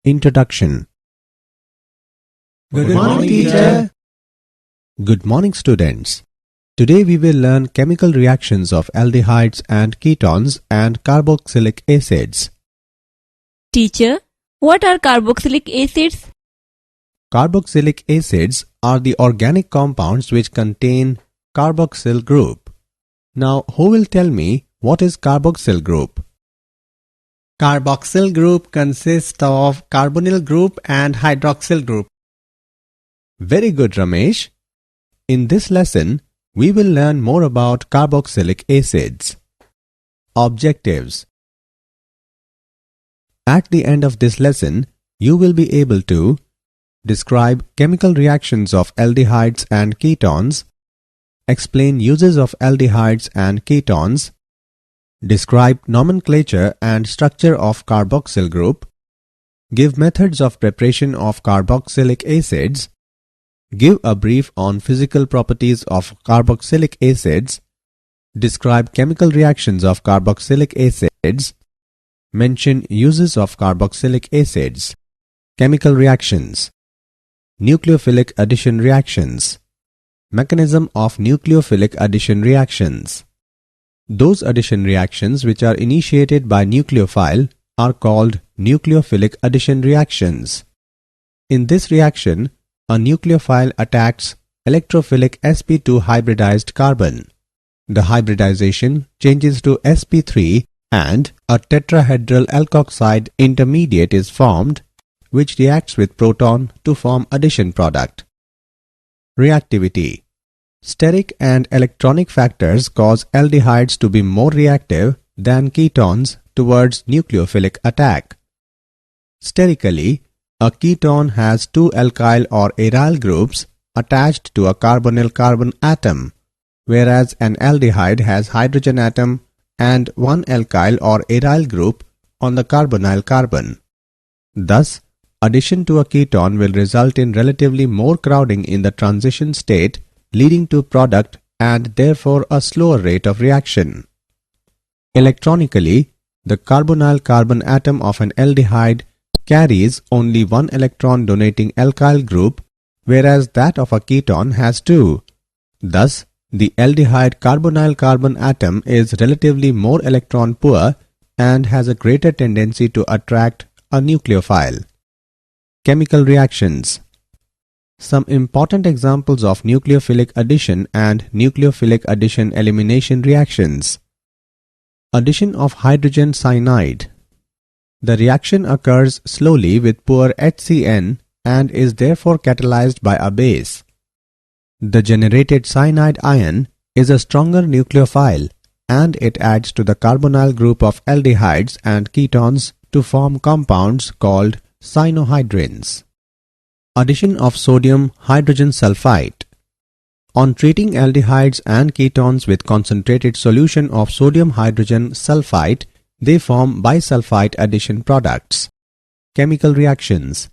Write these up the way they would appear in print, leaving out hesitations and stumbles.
Introduction. Good morning, teacher. Good morning, students. Today we will learn chemical reactions of aldehydes and ketones and carboxylic acids. Teacher, what are carboxylic acids? Carboxylic acids are the organic compounds which contain carboxyl group. Now, who will tell me what is carboxyl group? Carboxyl group consists of carbonyl group and hydroxyl group. Very good, Ramesh. In this lesson, we will learn more about carboxylic acids. Objectives. At the end of this lesson, you will be able to describe chemical reactions of aldehydes and ketones, explain uses of aldehydes and ketones, describe nomenclature and structure of carboxyl group, give methods of preparation of carboxylic acids, give a brief on physical properties of carboxylic acids, describe chemical reactions of carboxylic acids, mention uses of carboxylic acids. Chemical reactions. Nucleophilic addition reactions. Mechanism of nucleophilic addition reactions. Those addition reactions which are initiated by nucleophile are called nucleophilic addition reactions. In this reaction, a nucleophile attacks electrophilic sp2 hybridized carbon. The hybridization changes to sp3 and a tetrahedral alkoxide intermediate is formed which reacts with proton to form addition product. Reactivity. Steric and electronic factors cause aldehydes to be more reactive than ketones towards nucleophilic attack. Sterically, a ketone has two alkyl or aryl groups attached to a carbonyl carbon atom, whereas an aldehyde has hydrogen atom and one alkyl or aryl group on the carbonyl carbon. Thus, addition to a ketone will result in relatively more crowding in the transition state, leading to product and therefore a slower rate of reaction. Electronically, the carbonyl carbon atom of an aldehyde carries only one electron donating alkyl group, whereas that of a ketone has two. Thus, the aldehyde carbonyl carbon atom is relatively more electron poor and has a greater tendency to attract a nucleophile. Chemical reactions. Some important examples of nucleophilic addition and nucleophilic addition elimination reactions. Addition of hydrogen cyanide. The reaction occurs slowly with poor HCN and is therefore catalyzed by a base. The generated cyanide ion is a stronger nucleophile and it adds to the carbonyl group of aldehydes and ketones to form compounds called cyanohydrins. Addition of sodium hydrogen sulfite. On treating aldehydes and ketones with concentrated solution of sodium hydrogen sulfite, they form bisulfite addition products. Chemical reactions.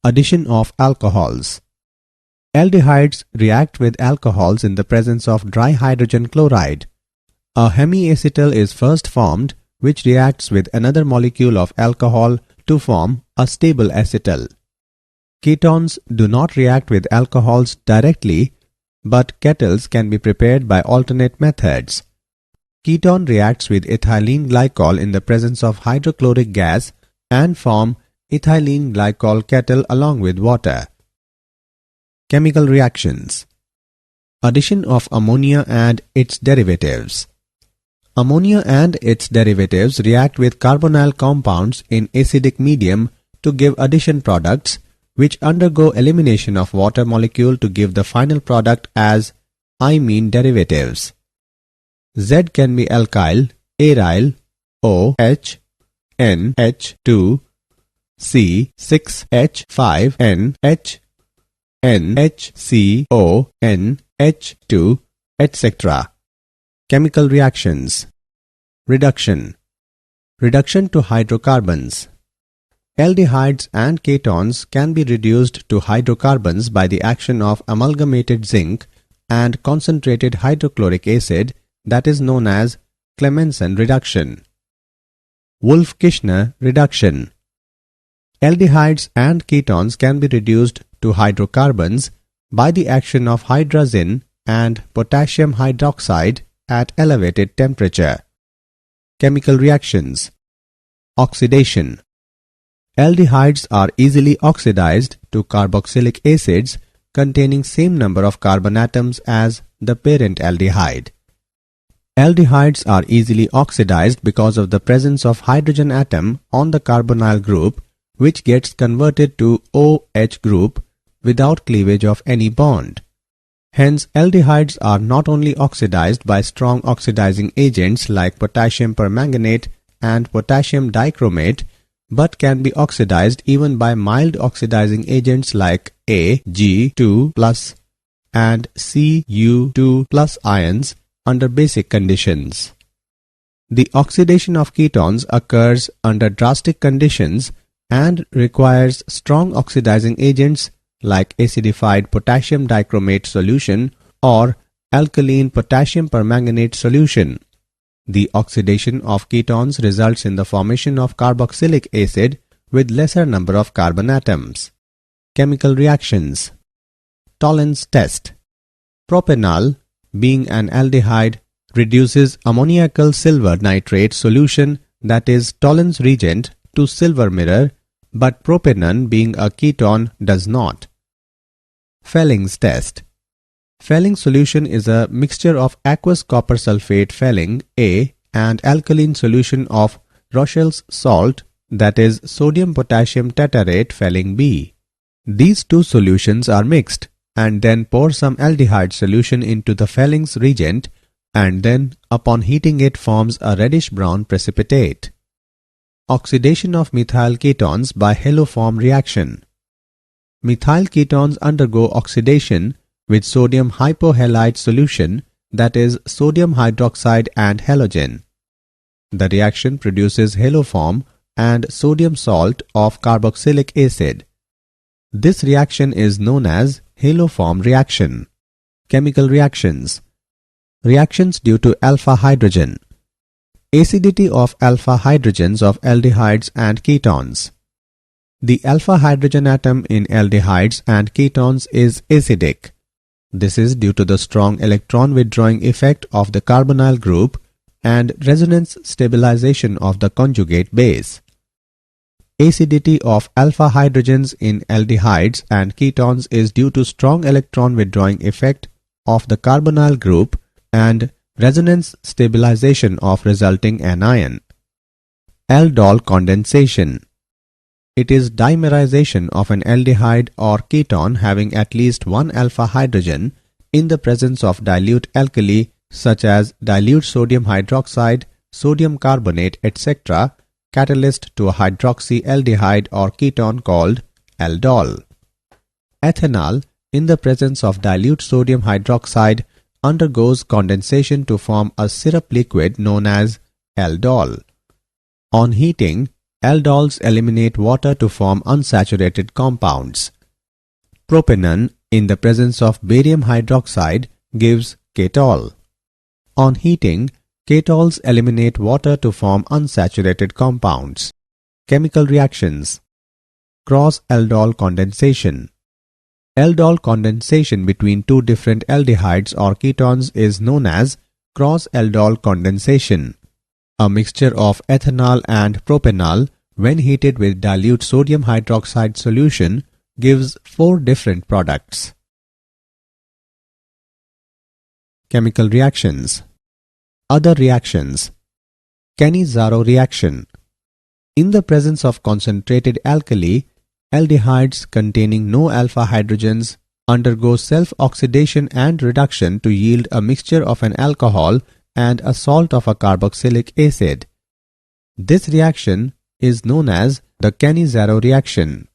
Addition of alcohols. Aldehydes react with alcohols in the presence of dry hydrogen chloride. A hemiacetal is first formed which reacts with another molecule of alcohol to form a stable acetal. Ketones do not react with alcohols directly, but kettles can be prepared by alternate methods. Ketone reacts with ethylene glycol in the presence of hydrochloric gas and form ethylene glycol kettle along with water. Chemical reactions. Addition of ammonia and its derivatives. Ammonia and its derivatives react with carbonyl compounds in acidic medium to give addition products which undergo elimination of water molecule to give the final product as imine derivatives. Z can be alkyl, aryl, OH, NH2, C6H5NH, NHCO, NH2, etc. Chemical reactions. Reduction. Reduction to hydrocarbons. Aldehydes and ketones can be reduced to hydrocarbons by the action of amalgamated zinc and concentrated hydrochloric acid, that is known as Clemmensen reduction. Wolff-Kishner reduction. Aldehydes and ketones can be reduced to hydrocarbons by the action of hydrazine and potassium hydroxide at elevated temperature. Chemical reactions. Oxidation. Aldehydes are easily oxidized to carboxylic acids containing same number of carbon atoms as the parent aldehyde. Aldehydes are easily oxidized because of the presence of hydrogen atom on the carbonyl group, which gets converted to OH group without cleavage of any bond. Hence, aldehydes are not only oxidized by strong oxidizing agents like potassium permanganate and potassium dichromate, but can be oxidized even by mild oxidizing agents like Ag2+ and Cu2+ ions under basic conditions. The oxidation of ketones occurs under drastic conditions and requires strong oxidizing agents like acidified potassium dichromate solution or alkaline potassium permanganate solution. The oxidation of ketones results in the formation of carboxylic acid with lesser number of carbon atoms. Chemical reactions. Tollens test. Propanol, being an aldehyde, reduces ammoniacal silver nitrate solution, that is Tollens reagent, to silver mirror, but propanone, being a ketone, does not. Fellings test. Felling solution is a mixture of aqueous copper sulfate Felling A and alkaline solution of Rochel's salt, that is sodium potassium tetarate Felling B. These two solutions are mixed and then pour some aldehyde solution into the Fellings reagent, and then upon heating it forms a reddish brown precipitate. Oxidation of methyl ketones by haloform reaction. Methyl ketones undergo oxidation with sodium hypohalite solution, that is sodium hydroxide and halogen. The reaction produces haloform and sodium salt of carboxylic acid. This reaction is known as haloform reaction. Chemical reactions. Reactions due to alpha hydrogen. Acidity of alpha hydrogens of aldehydes and ketones. The alpha hydrogen atom in aldehydes and ketones is acidic. This is due to the strong electron withdrawing effect of the carbonyl group and resonance stabilization of the conjugate base. Acidity of alpha hydrogens in aldehydes and ketones is due to strong electron withdrawing effect of the carbonyl group and resonance stabilization of resulting anion. Aldol condensation. It is dimerization of an aldehyde or ketone having at least one alpha hydrogen in the presence of dilute alkali such as dilute sodium hydroxide, sodium carbonate, etc., catalyst to a hydroxyaldehyde or ketone called aldol. Ethanol, in the presence of dilute sodium hydroxide, undergoes condensation to form a syrup liquid known as aldol. On heating, aldols eliminate water to form unsaturated compounds. Propanone, in the presence of barium hydroxide, gives ketol. On heating, ketols eliminate water to form unsaturated compounds. Chemical reactions. Cross-aldol condensation. Aldol condensation between two different aldehydes or ketones is known as cross-aldol condensation. A mixture of ethanol and propanol, when heated with dilute sodium hydroxide solution, gives 4 different products. Chemical reactions. Other reactions. Cannizzaro reaction. In the presence of concentrated alkali, aldehydes containing no alpha hydrogens undergo self-oxidation and reduction to yield a mixture of an alcohol and a salt of a carboxylic acid. This reaction is known as the Cannizzaro reaction.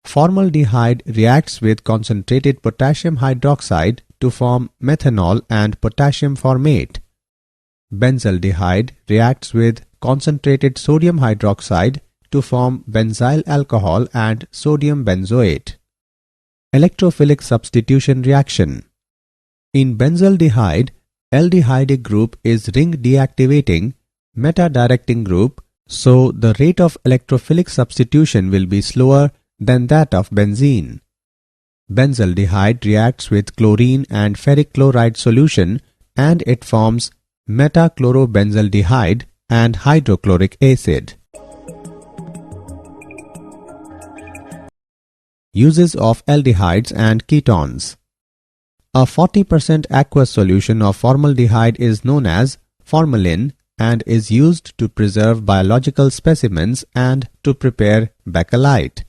Formaldehyde reacts with concentrated potassium hydroxide to form methanol and potassium formate. Benzaldehyde reacts with concentrated sodium hydroxide to form benzyl alcohol and sodium benzoate. Electrophilic substitution reaction. In benzaldehyde, aldehydic group is ring deactivating, meta-directing group, So the rate of electrophilic substitution will be slower than that of benzene. Benzaldehyde reacts with chlorine and ferric chloride solution and it forms metachlorobenzaldehyde and hydrochloric acid. Uses of aldehydes and ketones. A 40% aqueous solution of formaldehyde is known as formalin and is used to preserve biological specimens and to prepare bakelite.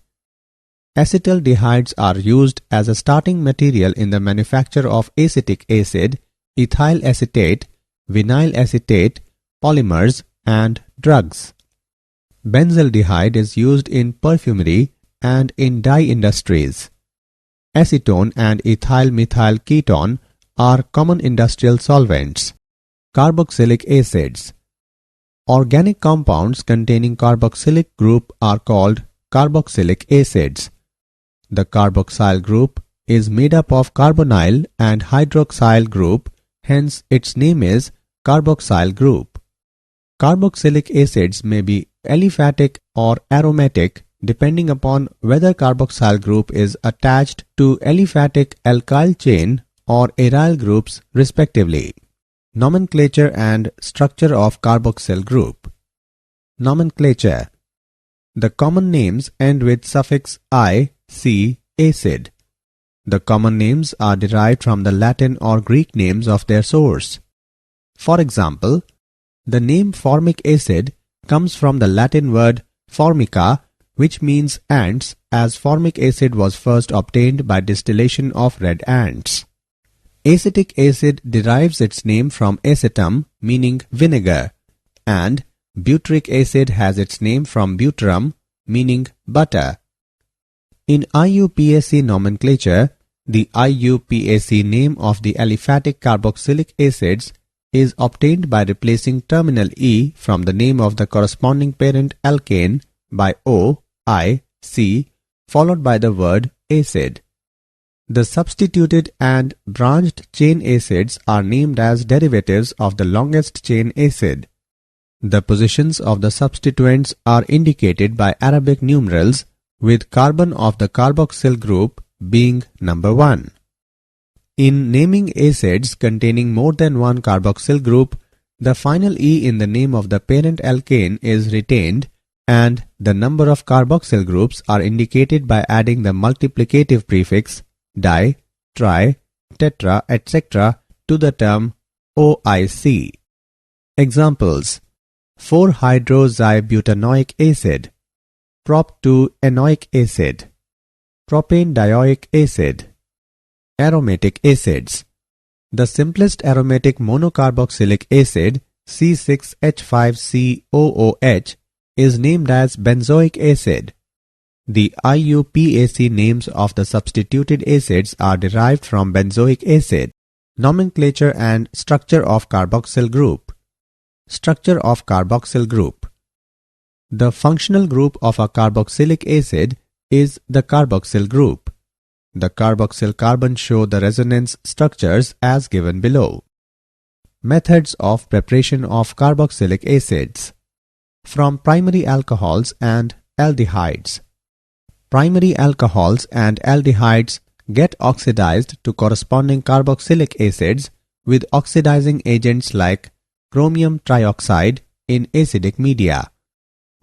Acetaldehydes are used as a starting material in the manufacture of acetic acid, ethyl acetate, vinyl acetate, polymers, and drugs. Benzaldehyde is used in perfumery and in dye industries. Acetone and ethyl methyl ketone are common industrial solvents. Carboxylic acids. Organic compounds containing carboxylic group are called carboxylic acids. The carboxyl group is made up of carbonyl and hydroxyl group, hence its name is carboxyl group. Carboxylic acids may be aliphatic or aromatic depending upon whether carboxyl group is attached to aliphatic alkyl chain or aryl groups respectively. Nomenclature and structure of carboxyl group. Nomenclature. The common names end with suffix I, C, acid. The common names are derived from the Latin or Greek names of their source. For example, the name formic acid comes from the Latin word formica, which means ants, as formic acid was first obtained by distillation of red ants. Acetic acid derives its name from acetum, meaning vinegar, and butyric acid has its name from butyrum, meaning butter. In IUPAC nomenclature, the IUPAC name of the aliphatic carboxylic acids is obtained by replacing terminal E from the name of the corresponding parent alkane by O, I, C, followed by the word acid. The substituted and branched chain acids are named as derivatives of the longest chain acid. The positions of the substituents are indicated by Arabic numerals, with carbon of the carboxyl group being number 1. In naming acids containing more than one carboxyl group, the final E in the name of the parent alkane is retained and the number of carboxyl groups are indicated by adding the multiplicative prefix di, tri, tetra, etc. to the term OIC. Examples: 4-hydroxybutanoic acid, prop-2 enoic acid, propane dioic acid. Aromatic acids. The simplest aromatic monocarboxylic acid, C6H5COOH, is named as benzoic acid. The IUPAC names of the substituted acids are derived from benzoic acid. Nomenclature and structure of carboxyl group. Structure of carboxyl group. The functional group of a carboxylic acid is the carboxyl group. The carboxyl carbons show the resonance structures as given below. Methods of preparation of carboxylic acids. From primary alcohols and aldehydes. Primary alcohols and aldehydes get oxidized to corresponding carboxylic acids with oxidizing agents like chromium trioxide in acidic media.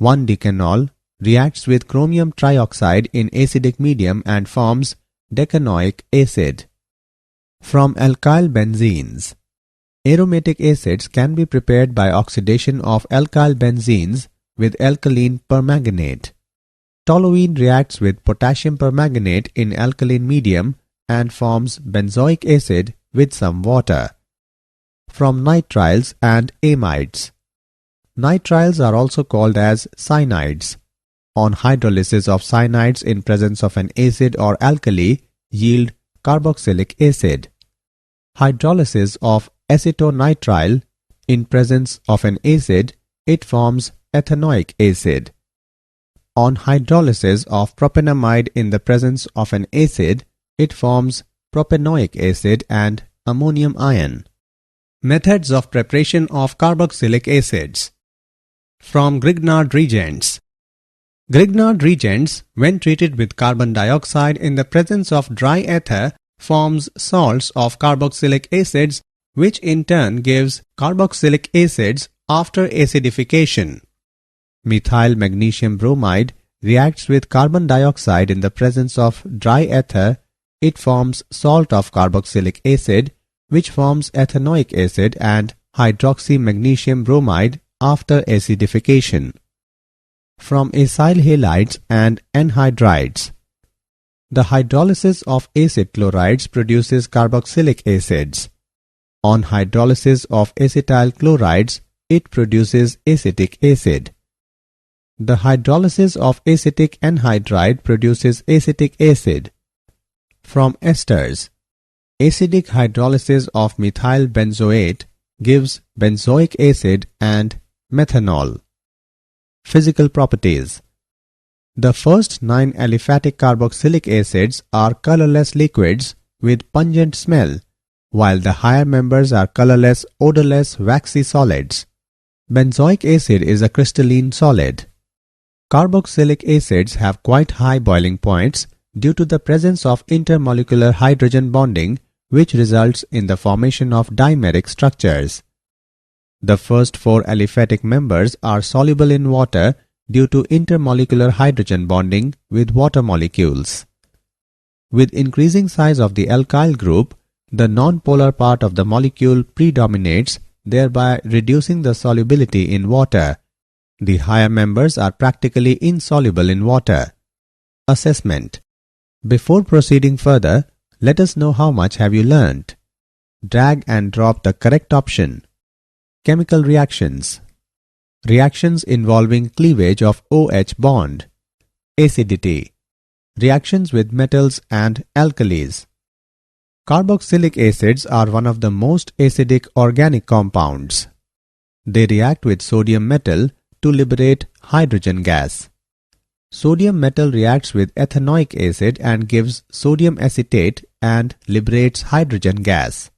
1-decanol reacts with chromium trioxide in acidic medium and forms decanoic acid. From alkyl benzenes. Aromatic acids can be prepared by oxidation of alkyl benzenes with alkaline permanganate. Toluene reacts with potassium permanganate in alkaline medium and forms benzoic acid with some water. From nitriles and amides. Nitriles are also called as cyanides. On hydrolysis of cyanides in presence of an acid or alkali yield carboxylic acid. Hydrolysis of acetonitrile in presence of an acid, it forms ethanoic acid. On hydrolysis of propanamide in the presence of an acid, it forms propanoic acid and ammonium ion. Methods of preparation of carboxylic acids. From Grignard reagents. Grignard reagents, when treated with carbon dioxide in the presence of dry ether, forms salts of carboxylic acids, which in turn gives carboxylic acids after acidification. Methyl magnesium bromide reacts with carbon dioxide in the presence of dry ether. It forms salt of carboxylic acid, which forms ethanoic acid and hydroxy magnesium bromide after acidification. From acyl halides and anhydrides. The hydrolysis of acid chlorides produces carboxylic acids. On hydrolysis of acetyl chlorides, it produces acetic acid. The hydrolysis of acetic anhydride produces acetic acid. From esters. Acidic hydrolysis of methyl benzoate gives benzoic acid and methanol. Physical properties. The first 9 aliphatic carboxylic acids are colorless liquids with pungent smell, while the higher members are colorless, odorless, waxy solids. Benzoic acid is a crystalline solid. Carboxylic acids have quite high boiling points due to the presence of intermolecular hydrogen bonding, which results in the formation of dimeric structures. The first 4 aliphatic members are soluble in water due to intermolecular hydrogen bonding with water molecules. With increasing size of the alkyl group, the non-polar part of the molecule predominates, thereby reducing the solubility in water. The higher members are practically insoluble in water. Assessment. Before proceeding further, let us know how much have you learnt. Drag and drop the correct option. Chemical reactions. Reactions involving cleavage of OH bond. Acidity. Reactions with metals and alkalis. Carboxylic acids are one of the most acidic organic compounds. They react with sodium metal to liberate hydrogen gas. Sodium metal reacts with ethanoic acid and gives sodium acetate and liberates hydrogen gas.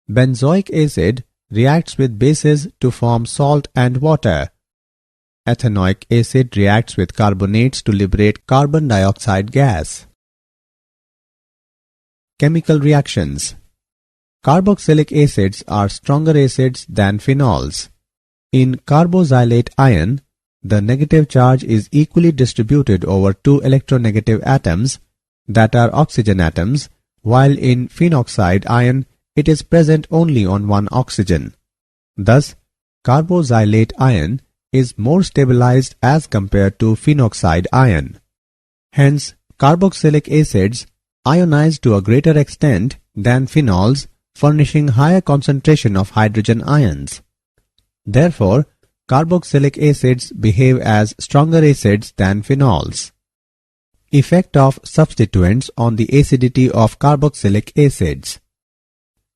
Benzoic acid reacts with bases to form salt and water. Ethanoic acid reacts with carbonates to liberate carbon dioxide gas. Chemical reactions. Carboxylic acids are stronger acids than phenols. In carboxylate ion, the negative charge is equally distributed over 2 electronegative atoms, that are oxygen atoms, while in phenoxide ion, it is present only on 1 oxygen. Thus, carboxylate ion is more stabilized as compared to phenoxide ion. Hence, carboxylic acids ionize to a greater extent than phenols, furnishing higher concentration of hydrogen ions. Therefore, carboxylic acids behave as stronger acids than phenols. Effect of substituents on the acidity of carboxylic acids.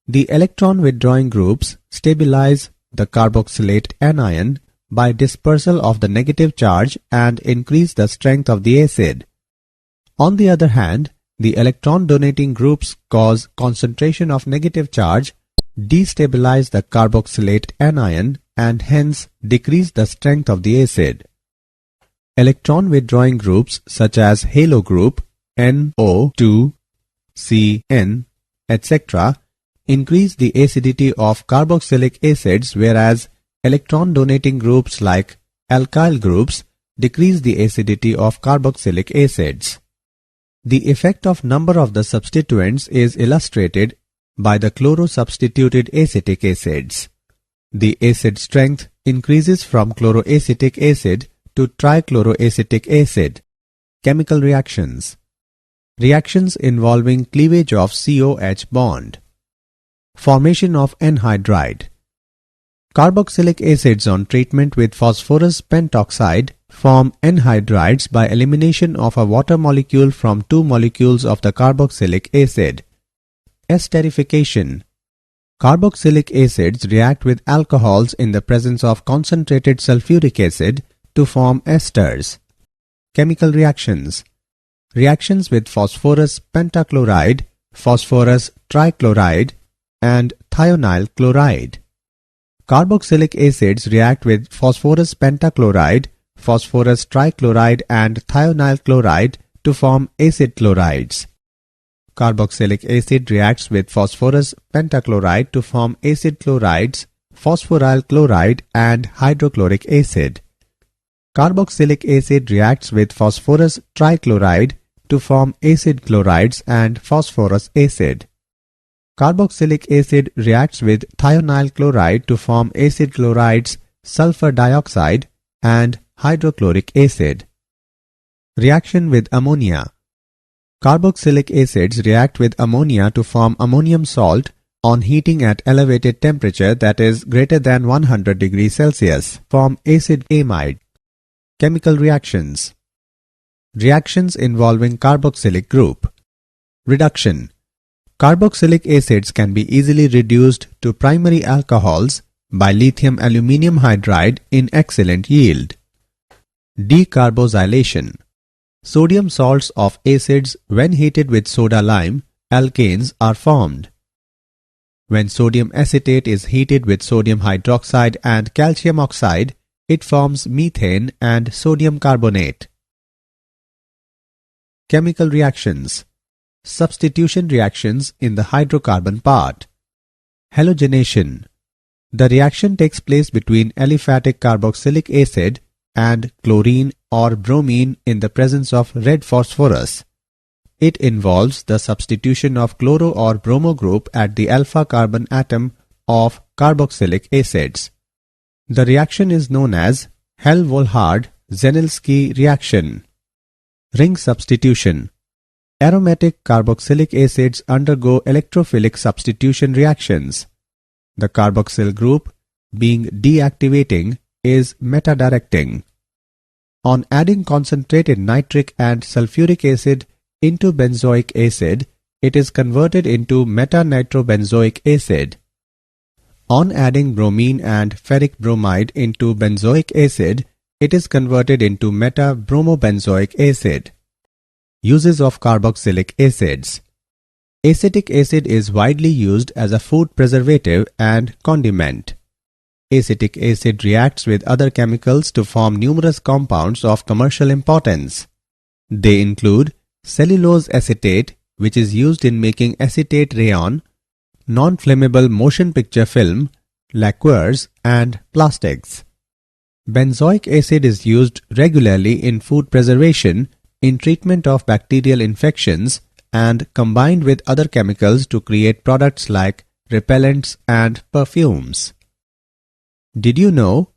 The electron withdrawing groups stabilize the carboxylate anion by dispersal of the negative charge and increase the strength of the acid. On the other hand, the electron donating groups cause concentration of negative charge, destabilize the carboxylate anion, and hence decrease the strength of the acid. Electron withdrawing groups such as halo group, NO2, CN, etc. increase the acidity of carboxylic acids, whereas electron donating groups like alkyl groups decrease the acidity of carboxylic acids. The effect of number of the substituents is illustrated by the chloro-substituted acetic acids. The acid strength increases from chloroacetic acid to trichloroacetic acid. Chemical reactions. Reactions involving cleavage of COH bond. Formation of anhydride. Carboxylic acids on treatment with phosphorus pentoxide form anhydrides by elimination of a water molecule from 2 molecules of the carboxylic acid. Esterification. Carboxylic acids react with alcohols in the presence of concentrated sulfuric acid to form esters. Chemical reactions. Reactions with phosphorus pentachloride, phosphorus trichloride, and thionyl chloride. Carboxylic acids react with phosphorus pentachloride, phosphorus trichloride and thionyl chloride to form acid chlorides. Carboxylic acid reacts with phosphorus pentachloride to form acid chlorides, phosphoryl chloride and hydrochloric acid. Carboxylic acid reacts with phosphorus trichloride to form acid chlorides and phosphorus acid. Carboxylic acid reacts with thionyl chloride to form acid chlorides, sulfur dioxide and hydrochloric acid. Reaction with ammonia. Carboxylic acids react with ammonia to form ammonium salt on heating at elevated temperature, that is greater than 100 degrees Celsius, form acid amide. Chemical reactions. Reactions involving carboxylic group. Reduction. Carboxylic acids can be easily reduced to primary alcohols by lithium aluminium hydride in excellent yield. Decarboxylation. Sodium salts of acids, when heated with soda lime, alkanes are formed. When sodium acetate is heated with sodium hydroxide and calcium oxide, it forms methane and sodium carbonate. Chemical reactions. Substitution reactions in the hydrocarbon part. Halogenation. The reaction takes place between aliphatic carboxylic acid and chlorine or bromine in the presence of red phosphorus. It involves the substitution of chloro or bromo group at the alpha carbon atom of carboxylic acids. The reaction is known as Hell-Volhard-Zennelsky reaction. Ring substitution. Aromatic carboxylic acids undergo electrophilic substitution reactions. The carboxyl group, being deactivating, is meta-directing. On adding concentrated nitric and sulfuric acid into benzoic acid, it is converted into meta-nitrobenzoic acid. On adding bromine and ferric bromide into benzoic acid, it is converted into meta-bromobenzoic acid. Uses of carboxylic acids. Acetic acid is widely used as a food preservative and condiment. Acetic acid reacts with other chemicals to form numerous compounds of commercial importance. They include cellulose acetate, which is used in making acetate rayon, non-flammable motion picture film, lacquers, and plastics. Benzoic acid is used regularly in food preservation, in treatment of bacterial infections, and combined with other chemicals to create products like repellents and perfumes. Did you know?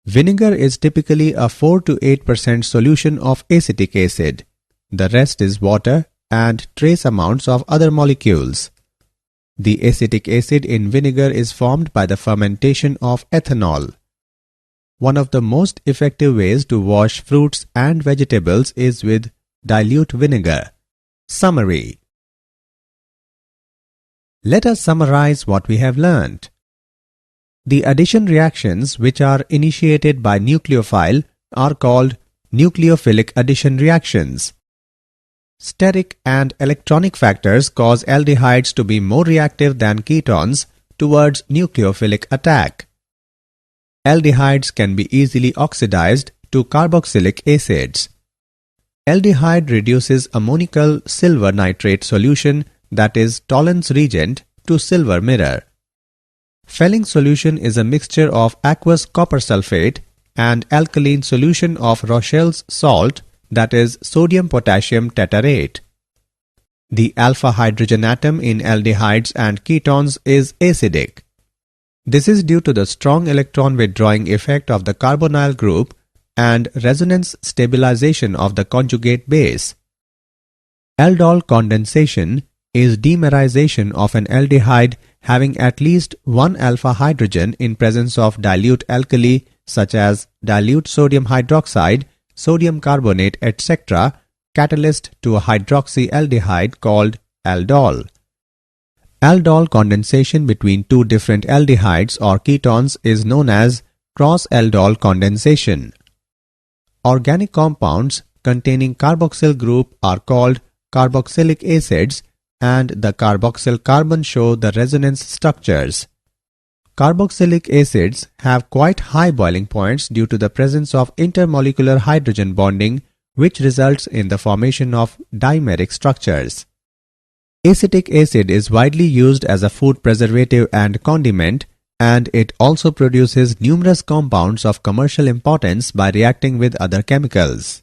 Vinegar is typically a 4 to 8% solution of acetic acid. The rest is water and trace amounts of other molecules. The acetic acid in vinegar is formed by the fermentation of ethanol. One of the most effective ways to wash fruits and vegetables is with dilute vinegar. Summary. Let us summarize what we have learnt. The addition reactions which are initiated by nucleophile are called nucleophilic addition reactions. Steric and electronic factors cause aldehydes to be more reactive than ketones towards nucleophilic attack. Aldehydes can be easily oxidized to carboxylic acids. Aldehyde reduces ammonical silver nitrate solution, that is Tollens reagent, to silver mirror. Felling solution is a mixture of aqueous copper sulfate and alkaline solution of Rochelle's salt, that is sodium potassium tetrate. The alpha hydrogen atom in aldehydes and ketones is acidic. This is due to the strong electron withdrawing effect of the carbonyl group and resonance stabilization of the conjugate base. Aldol condensation is dimerization of an aldehyde having at least one alpha hydrogen in presence of dilute alkali such as dilute sodium hydroxide, sodium carbonate, etc., catalyst to a hydroxyaldehyde called aldol. Aldol condensation between two different aldehydes or ketones is known as cross-aldol condensation. Organic compounds containing carboxyl group are called carboxylic acids, and the carboxyl carbon show the resonance structures. Carboxylic acids have quite high boiling points due to the presence of intermolecular hydrogen bonding, which results in the formation of dimeric structures. Acetic acid is widely used as a food preservative and condiment, and it also produces numerous compounds of commercial importance by reacting with other chemicals.